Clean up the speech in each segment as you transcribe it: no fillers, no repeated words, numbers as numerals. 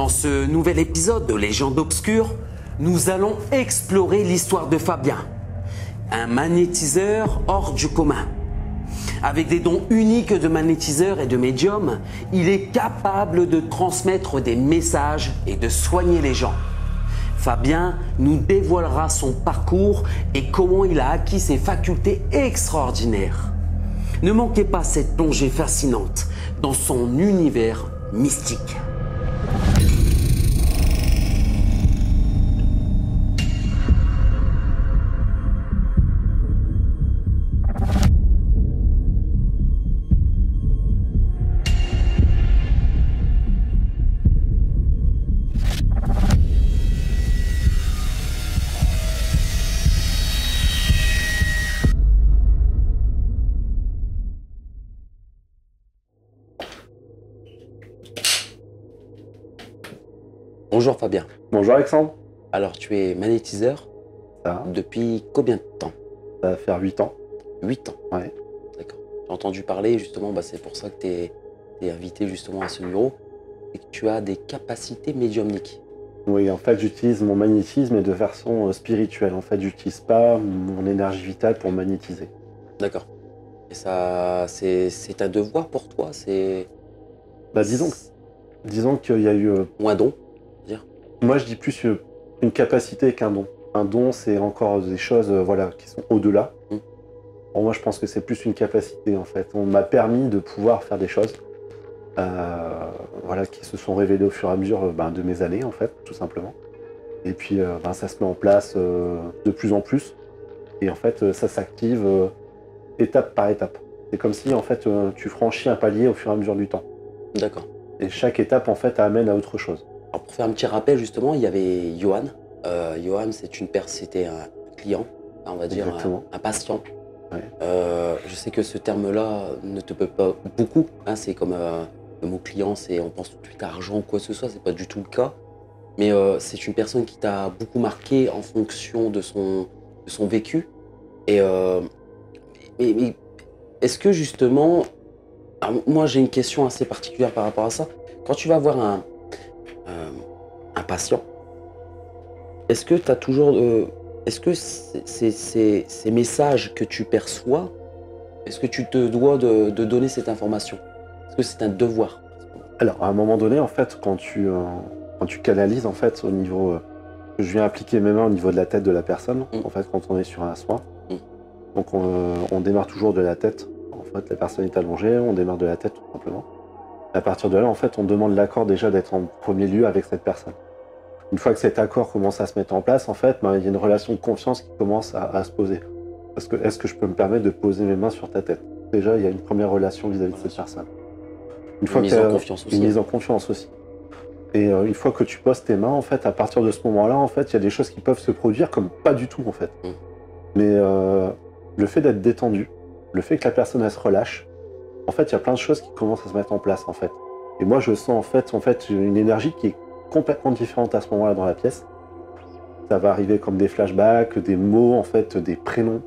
Dans ce nouvel épisode de Légende obscure, nous allons explorer l'histoire de Fabien, un magnétiseur hors du commun. Avec des dons uniques de magnétiseur et de médium, il est capable de transmettre des messages et de soigner les gens. Fabien nous dévoilera son parcours et comment il a acquis ses facultés extraordinaires. Ne manquez pas cette plongée fascinante dans son univers mystique. Bonjour Fabien. Bonjour Alexandre. Alors tu es magnétiseur Ça, depuis combien de temps? ça va faire 8 ans. 8 ans. Ouais. D'accord. J'ai entendu parler justement, c'est pour ça que tu es invité justement à ce bureau et que tu as des capacités médiumniques. Oui, en fait, j'utilise mon magnétisme et de façon spirituelle. En fait, j'utilise pas mon énergie vitale pour magnétiser. D'accord. Et ça, c'est un devoir pour toi, c'est... Disons qu'il y a eu... Ou un don? Moi, je dis plus une capacité qu'un don. Un don, c'est encore des choses qui sont au-delà. Pour moi, je pense que c'est plus une capacité, en fait. On m'a permis de pouvoir faire des choses qui se sont révélées au fur et à mesure de mes années, en fait, tout simplement. Et puis, ça se met en place de plus en plus. Et en fait, ça s'active étape par étape. C'est comme si, en fait, tu franchis un palier au fur et à mesure du temps. D'accord. Et chaque étape, en fait, amène à autre chose. Alors pour faire un petit rappel, justement, il y avait Johan. Johan, c'était un client, on va dire un patient. Ouais. Je sais que ce terme-là ne te peut pas beaucoup. C'est comme le mot client, on pense tout de suite à argent ou quoi que ce soit, c'est pas du tout le cas. Mais c'est une personne qui t'a beaucoup marqué en fonction de son vécu. Et mais est-ce que justement, alors moi j'ai une question assez particulière par rapport à ça. Quand tu vas voir un patient, est-ce que tu as toujours... est-ce que ces messages que tu perçois, est-ce que tu te dois de donner cette information? Est-ce que c'est un devoir? Alors, à un moment donné, en fait, quand tu canalises, en fait, au niveau... je viens appliquer mes mains au niveau de la tête de la personne, en fait, quand on est sur un soin. Donc, on démarre toujours de la tête. En fait, la personne est allongée, on démarre de la tête, tout simplement. À partir de là, en fait, on demande l'accord déjà d'être en premier lieu avec cette personne. Une fois que cet accord commence à se mettre en place, en fait, il y a une relation de confiance qui commence à se poser. Parce que, est-ce que je peux me permettre de poser mes mains sur ta tête? Déjà, il y a une première relation vis-à-vis de cette personne. Une mise en confiance aussi. Une mise en confiance aussi. Et une fois que tu poses tes mains, en fait, à partir de ce moment-là, en fait, il y a des choses qui peuvent se produire comme pas du tout, en fait. Mais le fait d'être détendu, le fait que la personne, elle se relâche, en fait, il y a plein de choses qui commencent à se mettre en place, en fait. Et moi, je sens, en fait, une énergie qui est complètement différente à ce moment-là dans la pièce. Ça va arriver comme des flashbacks, des mots, en fait, des prénoms,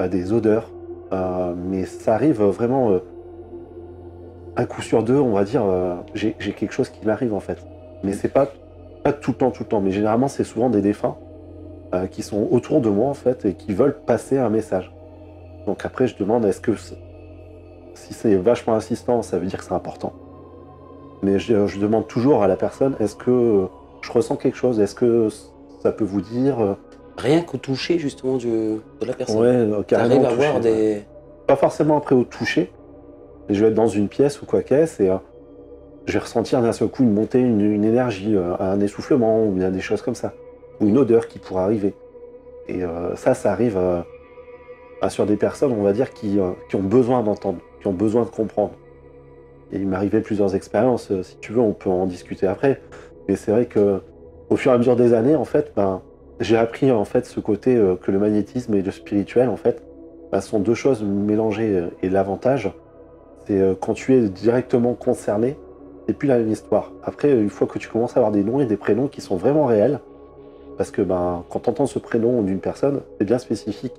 des odeurs. Mais ça arrive vraiment un coup sur deux, on va dire, j'ai quelque chose qui m'arrive, en fait. Mais c'est pas tout le temps. Mais généralement, c'est souvent des défunts qui sont autour de moi, en fait, et qui veulent passer un message. Donc après, je demande, est-ce que si c'est vachement insistant, ça veut dire que c'est important. Mais je demande toujours à la personne, est-ce que je ressens quelque chose? Est-ce que ça peut vous dire... Rien qu'au toucher, justement, de la personne. Ouais, carrément. T'arrives à voir des... Pas forcément après au toucher, mais je vais être dans une pièce ou quoi qu'est-ce, et je vais ressentir d'un seul coup une montée, une énergie, un essoufflement, ou bien des choses comme ça. Ou une odeur qui pourrait arriver. Et ça arrive sur des personnes, on va dire, qui ont besoin d'entendre, qui ont besoin de comprendre. Et il m'arrivait plusieurs expériences, si tu veux, on peut en discuter après. Mais c'est vrai que au fur et à mesure des années, en fait, j'ai appris en fait ce côté que le magnétisme et le spirituel, en fait, sont deux choses mélangées. Et l'avantage, c'est quand tu es directement concerné, c'est plus la même histoire. Après, une fois que tu commences à avoir des noms et des prénoms qui sont vraiment réels, parce que quand tu entends ce prénom d'une personne, c'est bien spécifique.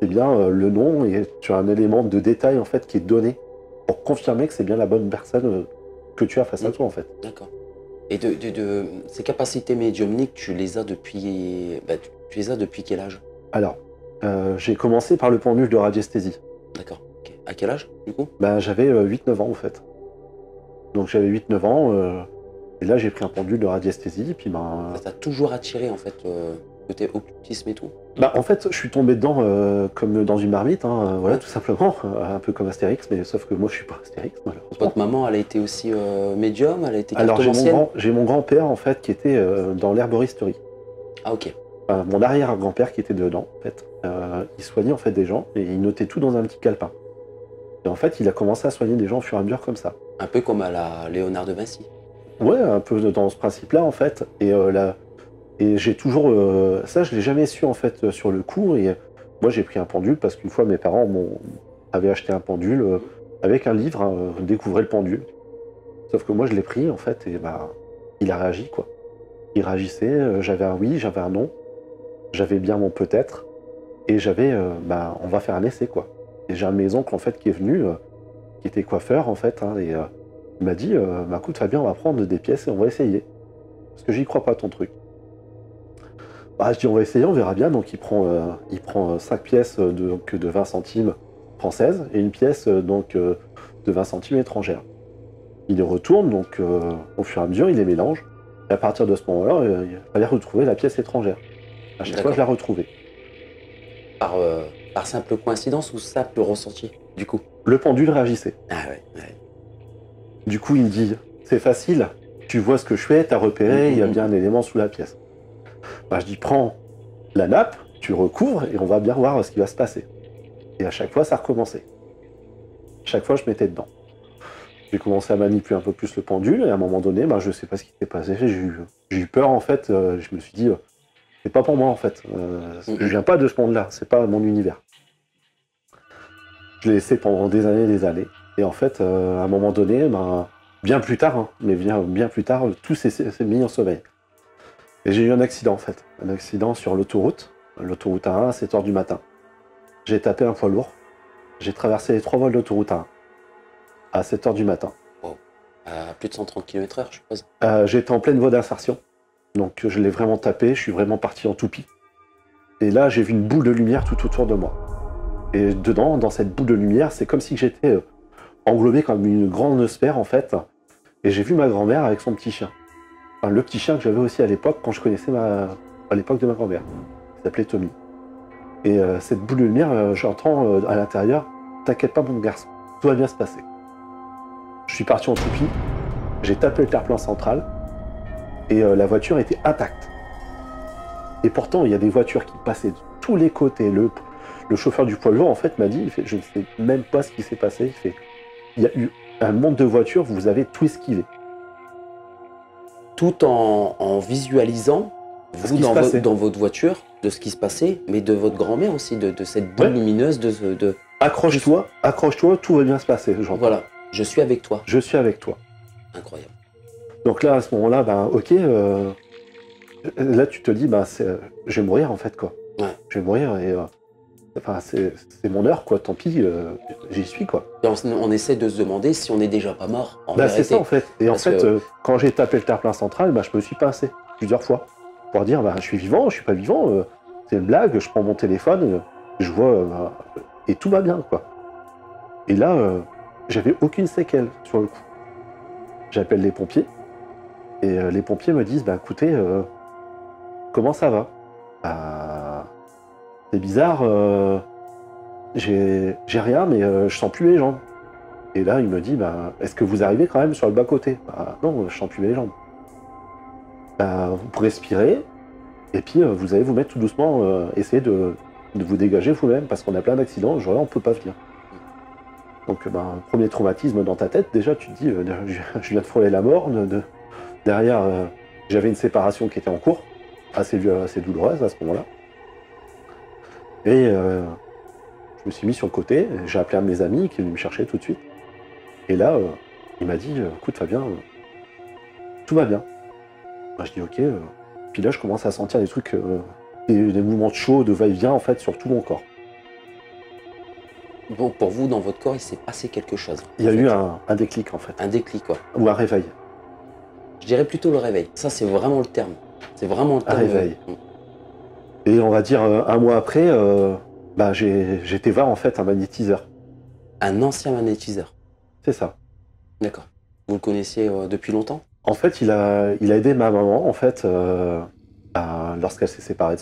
C'est bien le nom et tu as un élément de détail en fait qui est donné pour confirmer que c'est bien la bonne personne que tu as face à toi, en fait. D'accord. Et ces capacités médiumniques, tu les as depuis, tu les as depuis quel âge? Alors, j'ai commencé par le pendule de radiesthésie. D'accord. Ok. À quel âge, du coup? Ben, j'avais 8-9 ans, en fait. Donc j'avais 8-9 ans, et là j'ai pris un pendule de radiesthésie, puis ben... Ça t'a toujours attiré, en fait, côté occultisme et tout? Bah, en fait, je suis tombé dedans comme dans une marmite, hein, voilà, Ouais. tout simplement, un peu comme Astérix, mais sauf que moi je suis pas Astérix, malheureusement. Votre maman, elle a été aussi médium, elle a été Alors cartomancienne? j'ai mon grand-père en fait qui était dans l'herboristerie. Ah, ok. Enfin, mon arrière-grand-père qui était dedans, en fait. Il soignait en fait des gens et il notait tout dans un petit calepin. Et en fait, il a commencé à soigner des gens au fur et à mesure comme ça. Un peu comme à la Léonard de Vinci. Ouais, un peu dans ce principe-là en fait. Et j'ai toujours... ça, je l'ai jamais su en fait sur le coup. Et moi, j'ai pris un pendule parce qu'une fois, mes parents avaient acheté un pendule avec un livre, hein, Découvrez le pendule. Sauf que moi, je l'ai pris en fait et bah, il a réagi quoi. Il réagissait, j'avais un oui, j'avais un non. J'avais bien mon peut-être. Et j'avais, bah, on va faire un essai quoi. Et j'ai un de mes oncles en fait qui est venu, qui était coiffeur en fait, hein, et il m'a dit, bah écoute Fabien, on va prendre des pièces et on va essayer. Parce que j'y crois pas ton truc. Bah, je dis on va essayer, on verra bien. Donc il prend 5 pièces de 20 centimes françaises et une pièce de 20 centimes étrangères. Il les retourne, donc au fur et à mesure, il les mélange. Et à partir de ce moment-là, il fallait retrouver la pièce étrangère. À chaque fois, je la retrouvais. Par simple coïncidence ou simple ressenti, du coup? Le pendule réagissait. Ah ouais, ouais. Du coup, il me dit, c'est facile, tu vois ce que je fais, t'as repéré, il y a bien un élément sous la pièce. Bah, je dis, prends la nappe, tu recouvres et on va bien voir ce qui va se passer. Et à chaque fois, ça recommençait. Chaque fois, je mettais dedans. J'ai commencé à manipuler un peu plus le pendule et à un moment donné, bah, je sais pas ce qui s'est passé. J'ai eu peur en fait. Je me suis dit, c'est pas pour moi en fait. Je viens pas de ce monde-là, c'est pas mon univers. Je l'ai laissé pendant des années. Et en fait, à un moment donné, bah, bien plus tard, hein, mais bien plus tard, tout s'est mis en sommeil. Et j'ai eu un accident en fait. Un accident sur l'autoroute A1 à 7h du matin. J'ai tapé un poids lourd. J'ai traversé les 3 voies de l'autoroute A1 à 7h du matin. Wow. À plus de 130 km/h, je suppose. J'étais en pleine voie d'insertion. Donc je l'ai vraiment tapé, je suis vraiment parti en toupie. Et là, j'ai vu une boule de lumière tout autour de moi. Et dedans, dans cette boule de lumière, c'est comme si j'étais englobé comme une grande sphère en fait. Et j'ai vu ma grand-mère avec son petit chien. Enfin, le petit chien que j'avais aussi à l'époque, quand je connaissais à l'époque de ma grand-mère. Il s'appelait Tommy. Et cette boule de lumière, j'entends à l'intérieur, t'inquiète pas mon garçon, tout va bien se passer. Je suis parti en toupie, j'ai tapé le terre-plein central, et la voiture était intacte. Et pourtant, il y a des voitures qui passaient de tous les côtés. Le chauffeur du poids lourd, en fait, m'a dit, il fait, je ne sais même pas ce qui s'est passé. Il fait, il y a eu un monde de voitures, vous avez tout esquivé. Tout en visualisant, vous, dans votre voiture, de ce qui se passait, mais de votre grand-mère aussi, de cette boule lumineuse, Accroche-toi, tout va bien se passer. Voilà, je suis avec toi. Je suis avec toi. Incroyable. Donc là, à ce moment-là, ben, ok, là tu te dis, ben, je vais mourir en fait, quoi. Ouais. Je vais mourir et enfin, c'est mon heure, quoi, tant pis, j'y suis, quoi. Et on essaie de se demander si on n'est déjà pas mort. C'est ça en fait. Et en fait, quand j'ai tapé le terre-plein central, ben, je me suis pincé plusieurs fois pour dire, ben, je suis vivant, je suis pas vivant, c'est une blague, je prends mon téléphone, je vois, et tout va bien, quoi. Et là, j'avais aucune séquelle sur le coup. J'appelle les pompiers. Et les pompiers me disent, bah écoutez, comment ça va? C'est bizarre, j'ai rien, mais je sens plus mes jambes. Et là, il me dit, bah, est-ce que vous arrivez quand même sur le bas-côté? Bah, non, je sens plus mes jambes. Bah, vous pouvez respirer, et puis vous allez vous mettre tout doucement, essayer de vous dégager vous-même, parce qu'on a plein d'accidents, genre là, on peut pas venir. Donc, bah, premier traumatisme dans ta tête, déjà, tu te dis, je viens de frôler la mort, derrière, j'avais une séparation qui était en cours, assez douloureuse à ce moment-là. Et je me suis mis sur le côté, j'ai appelé un de mes amis qui est venu me chercher tout de suite. Et là, il m'a dit, écoute Fabien, tout va bien. Bah, je dis ok. Puis là, je commence à sentir des trucs, des mouvements de chaud, de va-et-vient en fait sur tout mon corps. Bon, pour vous, dans votre corps, il s'est passé quelque chose. Il y a eu un déclic en fait. Un déclic, quoi. Ou un réveil. Je dirais plutôt le réveil. Ça, c'est vraiment le terme. C'est vraiment le Un terme. réveil. Et on va dire un mois après, j'ai été voir en fait un magnétiseur. Un ancien magnétiseur. C'est ça. D'accord. Vous le connaissiez depuis longtemps? En fait, il a aidé ma maman en fait lorsqu'elle s'est séparée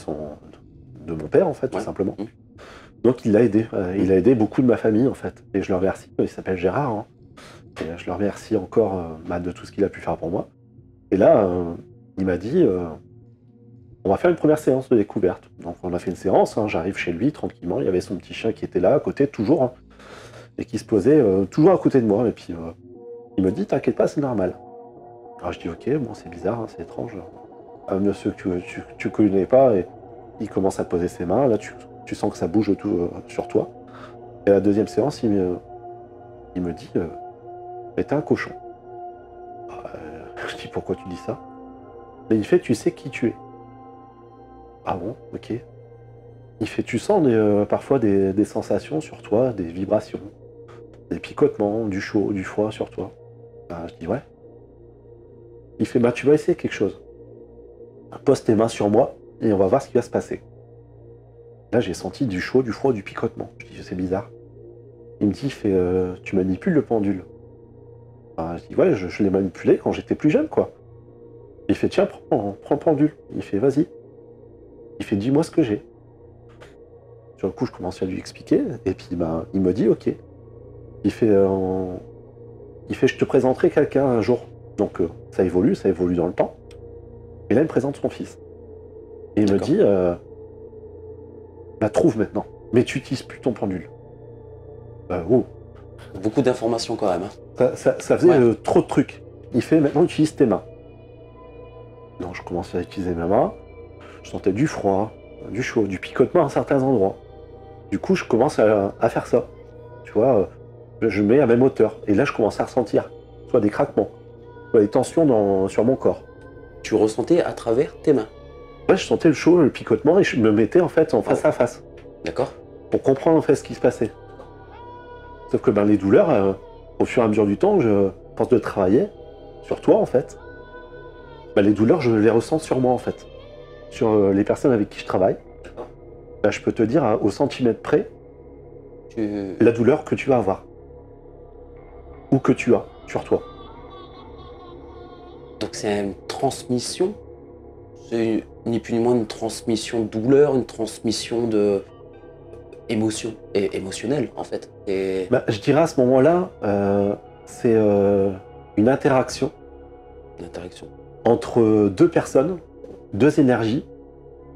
de mon père en fait, tout Ouais. simplement. Mmh. Donc il l'a aidé. Il a aidé beaucoup de ma famille en fait. Et je le remercie. Il s'appelle Gérard. Hein. Et je le remercie encore de tout ce qu'il a pu faire pour moi. Et là, il m'a dit on va faire une première séance de découverte. Donc on a fait une séance. Hein. J'arrive chez lui tranquillement. Il y avait son petit chien qui était là à côté toujours hein, et qui se posait toujours à côté de moi. Et puis il me dit t'inquiète pas, c'est normal. Alors je dis ok, bon c'est bizarre, hein, c'est étrange. Un monsieur que tu connais pas et il commence à poser ses mains. Là tu sens que ça bouge tout sur toi. Et à la deuxième séance, il me dit mais t'es un cochon. Je dis pourquoi tu dis ça? Et il fait tu sais qui tu es. Ah bon, ok. Il fait tu sens parfois des sensations sur toi, des vibrations, des picotements, du chaud, du froid sur toi. Je dis ouais. Il fait tu vas essayer quelque chose. Pose tes mains sur moi et on va voir ce qui va se passer. Là j'ai senti du chaud, du froid, du picotement. Je dis c'est bizarre. Il me dit tu manipules le pendule. Je dis ouais, je l'ai manipulé quand j'étais plus jeune quoi. Il fait tiens, prends le pendule. Il fait vas-y. Il fait dis-moi ce que j'ai. Sur le coup je commence à lui expliquer et puis il me dit ok. Il fait je te présenterai quelqu'un un jour. Donc ça évolue dans le temps. Et là il me présente son fils. Et il me dit trouve maintenant. Mais tu utilises plus ton pendule. Oh. Beaucoup d'informations quand même. Hein. Ça faisait trop de trucs. Il fait maintenant utilise tes mains. Donc je commence à utiliser mes mains. Je sentais du froid, du chaud, du picotement à certains endroits. Du coup je commence à faire ça. Tu vois, je mets à même hauteur. Et là je commence à ressentir soit des craquements, soit des tensions sur mon corps. Tu ressentais à travers tes mains? Ouais, je sentais le chaud, le picotement et je me mettais en fait en face à face. D'accord. Pour comprendre en fait ce qui se passait. Sauf que les douleurs, au fur et à mesure du temps, je pense de travailler sur toi en fait. Les douleurs, je les ressens sur moi en fait. Sur les personnes avec qui je travaille. Je peux te dire au centimètre près la douleur que tu vas avoir. Ou que tu as sur toi. Donc c'est une transmission? C'est ni plus ni moins une transmission de douleur, une transmission de émotion et émotionnelle en fait. Et... je dirais à ce moment-là, c'est une interaction. Une interaction. Entre deux personnes, deux énergies,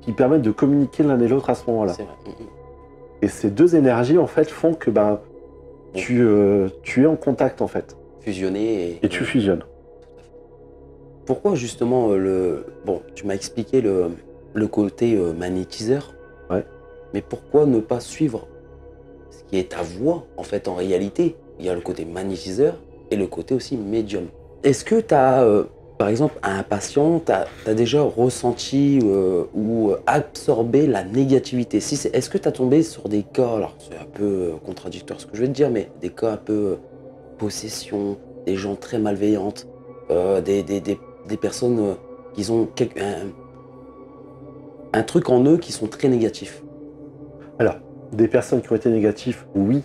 qui permettent de communiquer l'un et l'autre à ce moment-là. C'est vrai. Et ces deux énergies en fait font que tu es en contact en fait. Fusionner et tu fusionnes. Pourquoi justement Bon, tu m'as expliqué le côté magnétiseur. Ouais. Mais pourquoi ne pas suivre ce qui est ta voix en fait en réalité? Il y a le côté magnétiseur et le côté aussi médium. Est-ce que tu as, par exemple, à un patient, tu as déjà ressenti ou absorbé la négativité? Est-ce que tu as tombé sur des cas, alors c'est un peu contradictoire ce que je vais te dire, mais des cas un peu possession, des gens très malveillantes, des personnes qui ont un truc en eux qui sont très négatifs? Alors, des personnes qui ont été négatives, oui.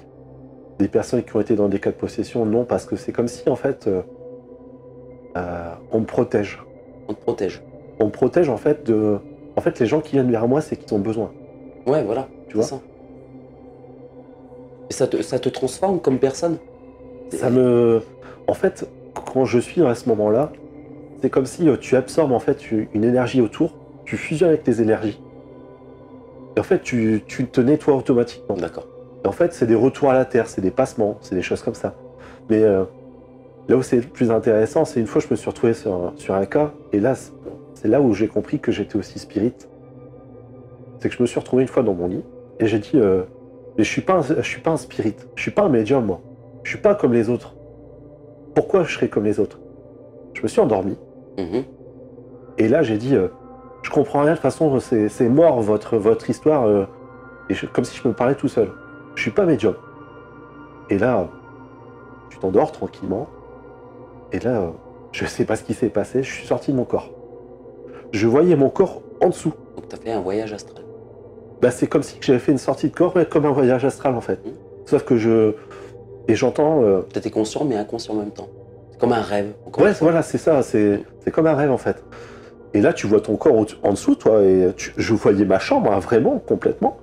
Des personnes qui ont été dans des cas de possession, non, parce que c'est comme si en fait on me protège. On te protège. On me protège en fait de... En fait, les gens qui viennent vers moi, c'est qu'ils ont besoin. Ouais, voilà. Tu vois ça. Et ça te transforme comme personne? Ça me... En fait, quand je suis à ce moment-là, c'est comme si tu absorbes en fait une énergie autour, tu fusionnes avec tes énergies. Et en fait, tu te nettoies automatiquement. D'accord. Et en fait, c'est des retours à la terre, c'est des passements, c'est des choses comme ça. Mais là où c'est le plus intéressant, c'est une fois je me suis retrouvé sur un cas, et là, c'est là où j'ai compris que j'étais aussi spirit. C'est que je me suis retrouvé une fois dans mon lit, et j'ai dit, mais je suis pas un spirit, je suis pas un médium, moi. Je suis pas comme les autres. Pourquoi je serais comme les autres? Je me suis endormi. Et là, j'ai dit, je comprends rien, de toute façon, c'est mort votre histoire, comme si je me parlais tout seul. Je suis pas médium. Et là, tu t'endors tranquillement. Et là, Je sais pas ce qui s'est passé, je suis sorti de mon corps. Je voyais mon corps en dessous. Donc tu as fait un voyage astral. Bah, c'est comme si j'avais fait une sortie de corps, ouais, comme un voyage astral en fait. Sauf que et j'entends... Tu étais conscient mais inconscient en même temps. C'est comme un rêve. Ouais, voilà, c'est ça, c'est comme un rêve en fait. Et là, tu vois ton corps en dessous, toi, et je voyais ma chambre, hein, vraiment, complètement.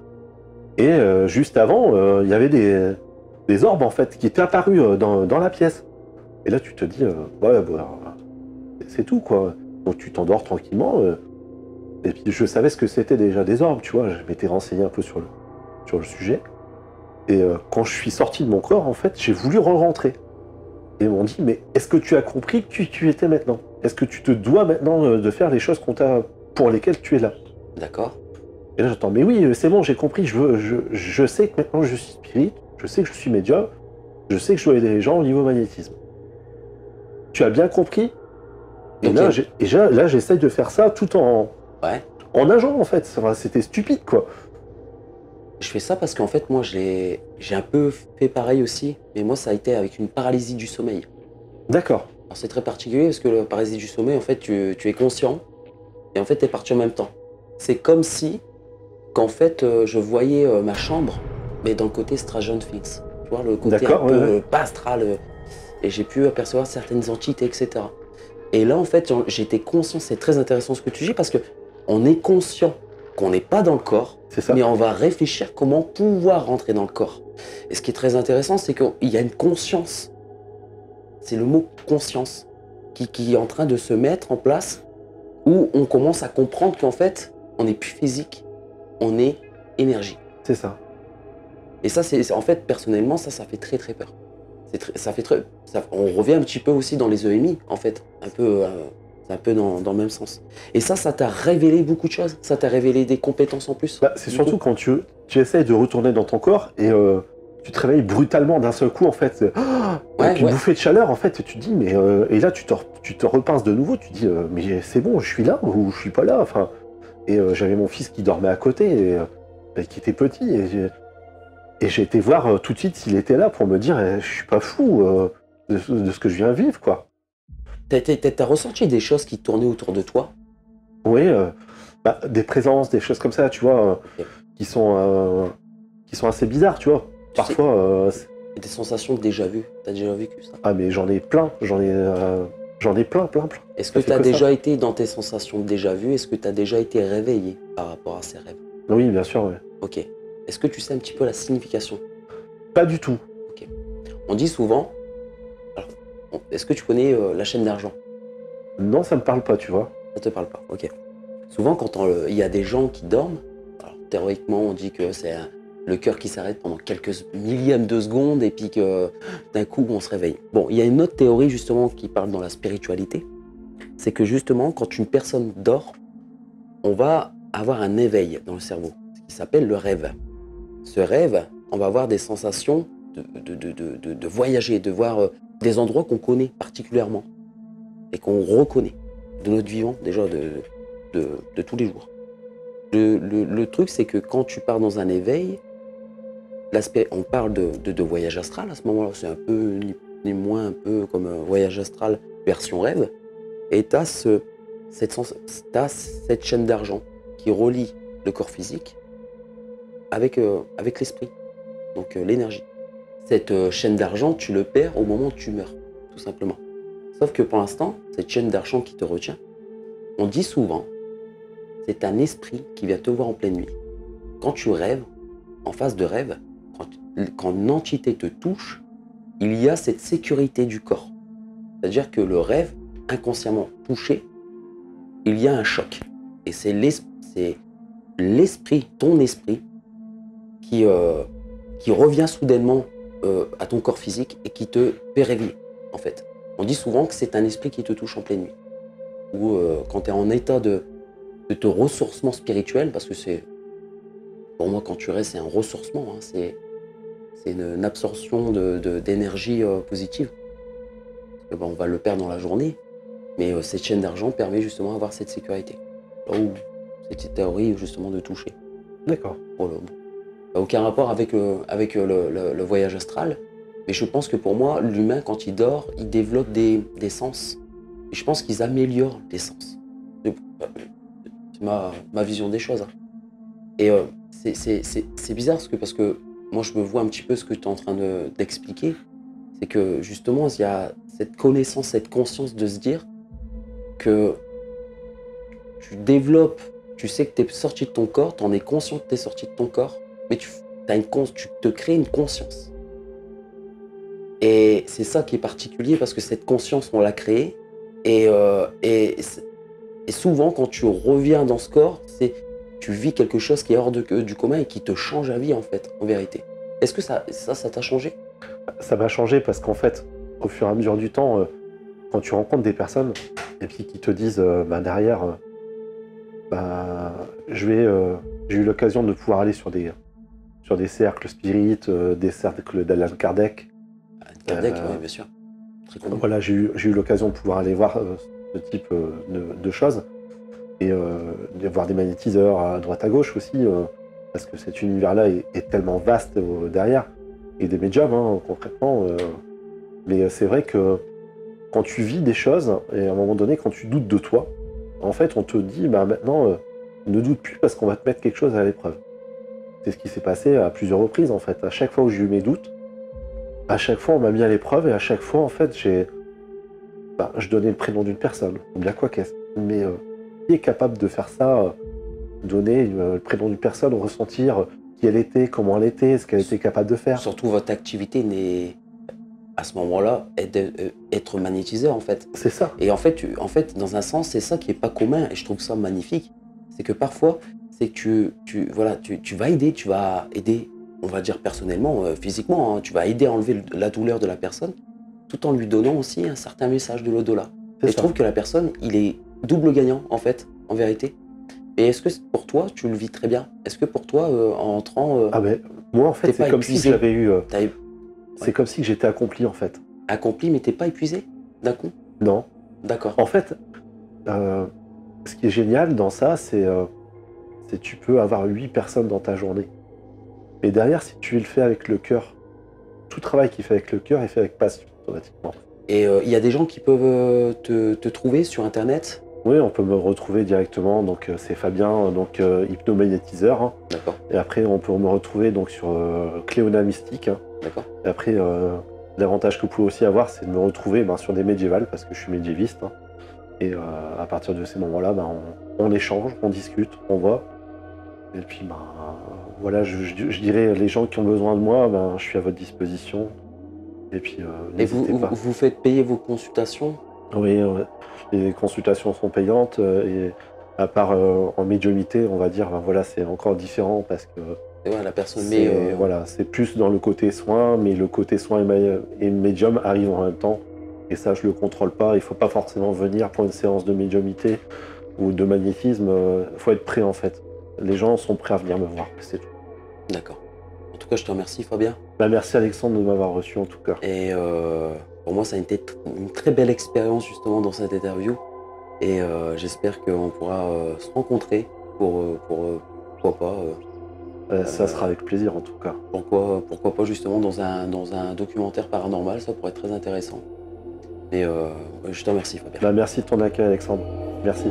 Et juste avant, il y avait des orbes en fait qui étaient apparus dans la pièce. Et là, tu te dis, ouais, bah, c'est tout quoi. Donc tu t'endors tranquillement. Et puis je savais ce que c'était déjà des orbes, tu vois. Je m'étais renseigné un peu sur le sujet. Et quand je suis sorti de mon corps, en fait, j'ai voulu re-rentrer. Et ils m'ont dit, mais est-ce que tu as compris qui tu étais maintenant? Est-ce que tu te dois maintenant de faire les choses pour lesquelles tu es là? D'accord. Et là, j'entends, mais oui, c'est bon, j'ai compris. Je sais que maintenant je suis spirit, je sais que je suis médium, je sais que je dois aider les gens au niveau magnétisme. Tu as bien compris? Et okay. là, j'essaye de faire ça tout en nageant, en fait. Enfin, c'était stupide, quoi. Je fais ça parce qu'en fait, moi, j'ai un peu fait pareil aussi, mais moi, ça a été avec une paralysie du sommeil. D'accord. Alors, c'est très particulier parce que la paralysie du sommeil, en fait, tu es conscient et en fait, tu es parti en même temps. C'est comme si, qu'en fait, je voyais ma chambre, mais dans le côté Stranger Things. Tu vois, le côté un peu pas astral. Et j'ai pu apercevoir certaines entités, etc. Et là, en fait, j'étais conscient, c'est très intéressant ce que tu dis, parce qu'on est conscient qu'on n'est pas dans le corps, mais on va réfléchir comment pouvoir rentrer dans le corps. Et ce qui est très intéressant, c'est qu'il y a une conscience. C'est le mot conscience qui est en train de se mettre en place, où on commence à comprendre qu'en fait, on n'est plus physique, on est énergie. C'est ça. Et ça, en fait, personnellement, ça fait très très peur. On revient un petit peu aussi dans les EMI, en fait, c'est un peu dans le même sens. Et ça t'a révélé beaucoup de choses. Ça t'a révélé des compétences en plus. Bah, c'est surtout quand tu essayes de retourner dans ton corps et tu te réveilles brutalement d'un seul coup, en fait. Avec une bouffée de chaleur, en fait, et tu te dis, mais et là, tu te repinces de nouveau. Tu te dis, mais c'est bon, je suis là ou je suis pas là. Enfin, et j'avais mon fils qui dormait à côté et qui était petit. Et j'ai été voir tout de suite s'il était là pour me dire, je suis pas fou de ce que je viens vivre, quoi. T'as ressenti des choses qui tournaient autour de toi? Oui, des présences, des choses comme ça, tu vois, qui sont assez bizarres, tu vois. Parfois... des sensations de déjà vu. T'as déjà vécu ça? Ah, mais j'en ai plein, j'en ai plein. Est-ce que tu as déjà été dans tes sensations de déjà vu? Est-ce que tu as déjà été réveillé par rapport à ces rêves? Oui, bien sûr, oui. Ok. Est-ce que tu sais un petit peu la signification? Pas du tout. Ok. On dit souvent... Alors, est-ce que tu connais la chaîne d'argent? Non, ça me parle pas, tu vois. Ça te parle pas, ok. Souvent, quand il y a des gens qui dorment, alors, théoriquement, on dit que c'est le cœur qui s'arrête pendant quelques millièmes de secondes et puis que d'un coup, on se réveille. Bon, il y a une autre théorie, justement, qui parle dans la spiritualité. C'est que, justement, quand une personne dort, on va avoir un éveil dans le cerveau, ce qui s'appelle le rêve. Ce rêve, on va avoir des sensations de voyager, de voir des endroits qu'on connaît particulièrement et qu'on reconnaît de notre vivant, déjà de tous les jours. Le truc, c'est que quand tu pars dans un éveil, on parle de voyage astral à ce moment-là, c'est un peu, ni moins un peu comme un voyage astral version rêve, et tu as cette chaîne d'argent qui relie le corps physique avec l'esprit, donc l'énergie. Cette chaîne d'argent, tu le perds au moment où tu meurs, tout simplement. Sauf que pour l'instant, cette chaîne d'argent qui te retient, on dit souvent, c'est un esprit qui vient te voir en pleine nuit. Quand tu rêves, en phase de rêve, quand une entité te touche, il y a cette sécurité du corps. C'est-à-dire que le rêve, inconsciemment touché, il y a un choc. Et c'est l'esprit, ton esprit, qui revient soudainement à ton corps physique et qui te fait rêver, en fait. On dit souvent que c'est un esprit qui te touche en pleine nuit. Ou quand tu es en état de ressourcement spirituel, parce que c'est, pour moi, quand tu rêves, c'est un ressourcement, hein, c'est une absorption d'énergie positive. Parce que, on va le perdre dans la journée, mais cette chaîne d'argent permet justement d'avoir cette sécurité. Là où cette théorie justement de toucher. D'accord. Aucun rapport avec le voyage astral, mais je pense que pour moi, l'humain, quand il dort, il développe des sens Et je pense qu'ils améliorent l'essence. C'est ma vision des choses. Hein. Et c'est bizarre parce que moi, je me vois un petit peu ce que tu es en train d'expliquer. C'est que justement, il y a cette connaissance, cette conscience de se dire que tu développes, tu sais que tu es sorti de ton corps, tu en es conscient que tu es sorti de ton corps, mais tu te crées une conscience. Et c'est ça qui est particulier parce que cette conscience, on l'a créée. Et souvent, quand tu reviens dans ce corps, tu vis quelque chose qui est hors du commun et qui te change la vie, en fait, en vérité. Est-ce que ça t'a changé? Ça m'a changé parce qu'en fait, au fur et à mesure du temps, quand tu rencontres des personnes et puis qui te disent derrière, j'ai eu l'occasion de pouvoir aller sur des cercles spirites, des cercles d'Allan Kardec. Kardec, oui, bien sûr. Très connu. Voilà, j'ai eu l'occasion de pouvoir aller voir ce type de choses et de voir des magnétiseurs à droite à gauche aussi, parce que cet univers-là est tellement vaste derrière, et des médiums, hein, concrètement. Mais c'est vrai que quand tu vis des choses, et à un moment donné, quand tu doutes de toi, en fait, on te dit, maintenant, ne doute plus parce qu'on va te mettre quelque chose à l'épreuve. C'est ce qui s'est passé à plusieurs reprises, en fait. À chaque fois où j'ai eu mes doutes, à chaque fois, on m'a mis à l'épreuve, et à chaque fois, en fait, je donnais le prénom d'une personne, ou bien quoi qu'est-ce. Mais qui est capable de faire ça, donner le prénom d'une personne, ressentir qui elle était, comment elle était, ce qu'elle était capable de faire. Surtout, votre activité n'est, à ce moment-là, être magnétiseur, en fait. C'est ça. Et en fait, dans un sens, c'est ça qui est pas commun, et je trouve ça magnifique. C'est que parfois, c'est que tu vas aider, on va dire personnellement, physiquement, hein, tu vas aider à enlever la douleur de la personne, tout en lui donnant aussi un certain message de l'au-delà. Et je trouve que la personne, il est double gagnant, en fait, en vérité. Et est-ce que pour toi, tu le vis très bien? Est-ce que pour toi, en entrant... moi, en fait, c'est comme si j'avais eu... C'est Ouais. comme si j'étais accompli, en fait. Accompli, mais t'es pas épuisé d'un coup? Non. D'accord. En fait, ce qui est génial dans ça, c'est tu peux avoir 8 personnes dans ta journée. Mais derrière, si tu le fais avec le cœur, tout travail qui est fait avec le cœur est fait avec passion, automatiquement. Et il y a des gens qui peuvent te trouver sur Internet? Oui, on peut me retrouver directement, donc c'est Fabien, donc hypnomagnétiseur. Hein. D'accord. Et après, on peut me retrouver donc sur Cléona Mystique. Hein. D'accord. Et après, l'avantage que vous pouvez aussi avoir, c'est de me retrouver sur des médiévales, parce que je suis médiéviste. Hein. Et à partir de ces moments-là, on échange, on discute, on voit. Et puis, voilà, je dirais, les gens qui ont besoin de moi, je suis à votre disposition. Et puis, Et n'hésitez pas. vous faites payer vos consultations? Oui, les consultations sont payantes. Et à part en médiumnité, on va dire, voilà, c'est encore différent parce que Et ouais, la personne voilà, c'est plus dans le côté soin, mais le côté soin et médium arrivent en même temps. Et ça, je le contrôle pas. Il faut pas forcément venir pour une séance de médiumité ou de magnétisme. Il faut être prêt, en fait. Les gens sont prêts à venir me voir, c'est tout. D'accord. En tout cas, je te remercie, Fabien. Merci Alexandre de m'avoir reçu, en tout cas. Et pour moi, ça a été une très belle expérience, justement, dans cette interview. Et j'espère qu'on pourra se rencontrer pourquoi pas. Ça sera avec plaisir, en tout cas. Pourquoi pas, justement, dans un documentaire paranormal, ça pourrait être très intéressant. Et je te remercie, Fabien. Merci de ton accueil, Alexandre. Merci.